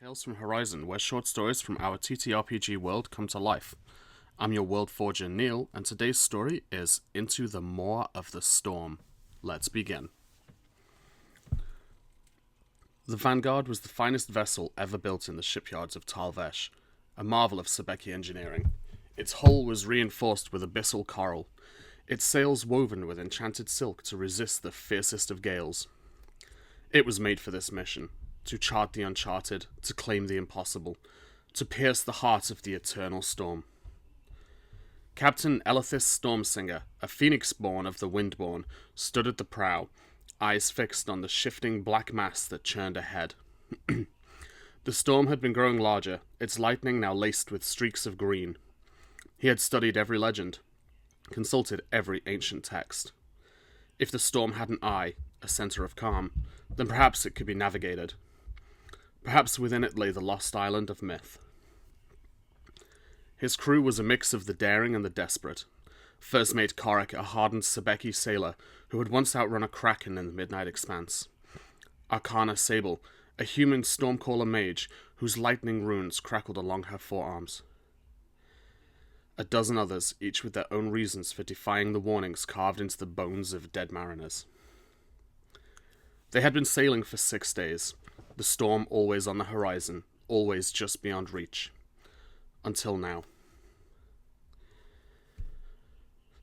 Tales from Hor'Izon, where short stories from our TTRPG world come to life. I'm your world forger, Neil, and today's story is Into the Maw of the Storm. Let's begin. The Vanguard was the finest vessel ever built in the shipyards of Talvesh, a marvel of Sebeki engineering. Its hull was reinforced with abyssal coral, its sails woven with enchanted silk to resist the fiercest of gales. It was made for this mission, to chart the uncharted, to claim the impossible, to pierce the heart of the eternal storm. Captain Elithis Stormsinger, a phoenix-born of the Windborn, stood at the prow, eyes fixed on the shifting black mass that churned ahead. The storm had been growing larger, its lightning now laced with streaks of green. He had studied every legend, consulted every ancient text. If the storm had an eye, a center of calm, then perhaps it could be navigated. Perhaps within it lay the lost island of myth. His crew was a mix of the daring and the desperate. First mate Korik, a hardened Sebeki sailor who had once outrun a kraken in the midnight expanse. Arcana Sable, a human stormcaller mage whose lightning runes crackled along her forearms. A dozen others, each with their own reasons for defying the warnings carved into the bones of dead mariners. They had been sailing for 6 days, the storm always on the horizon, always just beyond reach. Until now.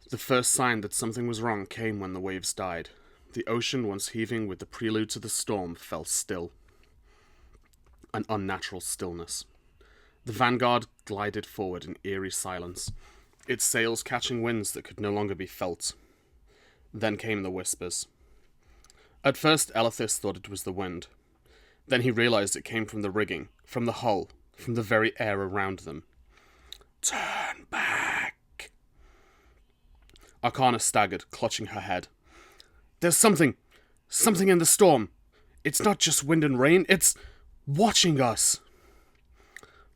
The first sign that something was wrong came when the waves died. The ocean, once heaving with the prelude to the storm, fell still. An unnatural stillness. The Vanguard glided forward in eerie silence, its sails catching winds that could no longer be felt. Then came the whispers. At first, Elithis thought it was the wind. Then he realized it came from the rigging, from the hull, from the very air around them. Turn back! Arcana staggered, clutching her head. There's something in the storm. It's not just wind and rain, it's watching us.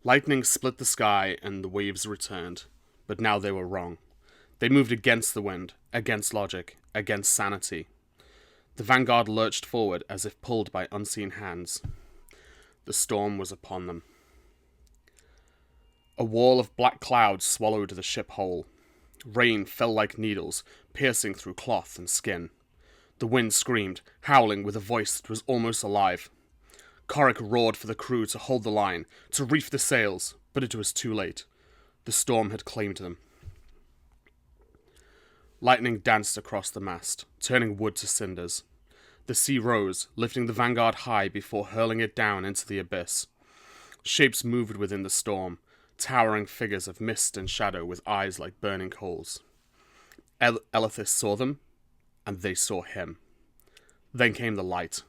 Lightning split the sky and the waves returned, but now they were wrong. They moved against the wind, against logic, against sanity. The Vanguard lurched forward as if pulled by unseen hands. The storm was upon them. A wall of black clouds swallowed the ship whole. Rain fell like needles, piercing through cloth and skin. The wind screamed, howling with a voice that was almost alive. Korik roared for the crew to hold the line, to reef the sails, but it was too late. The storm had claimed them. Lightning danced across the mast, turning wood to cinders. The sea rose, lifting the Vanguard high before hurling it down into the abyss. Shapes moved within the storm, towering figures of mist and shadow with eyes like burning coals. Elithis saw them, and they saw him. Then came the light.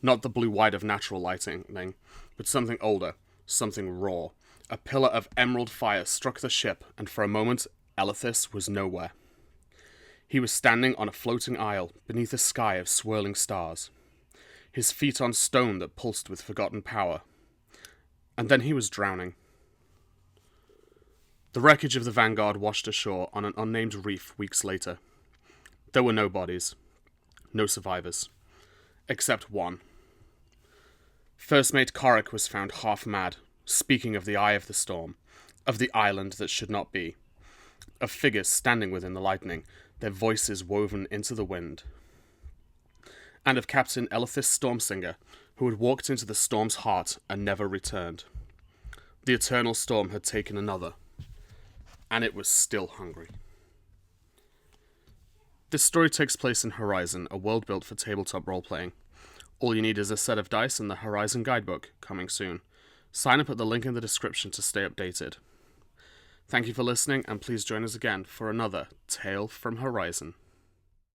Not the blue-white of natural lightning, but something older, something raw. A pillar of emerald fire struck the ship, and for a moment, Elithis was nowhere. He was standing on a floating isle beneath a sky of swirling stars, his feet on stone that pulsed with forgotten power. And then he was drowning. The wreckage of the Vanguard washed ashore on an unnamed reef weeks later. There were no bodies, no survivors, except one. First mate Korik was found half mad, speaking of the eye of the storm, of the island that should not be, of figures standing within the lightning, their voices woven into the wind. And of Captain Elithis Stormsinger, who had walked into the storm's heart and never returned. The eternal storm had taken another, and it was still hungry. This story takes place in Hor'Izon, a world built for tabletop role-playing. All you need is a set of dice and the Hor'Izon guidebook, coming soon. Sign up at the link in the description to stay updated. Thank you for listening, and please join us again for another Tale from Hor'Izon.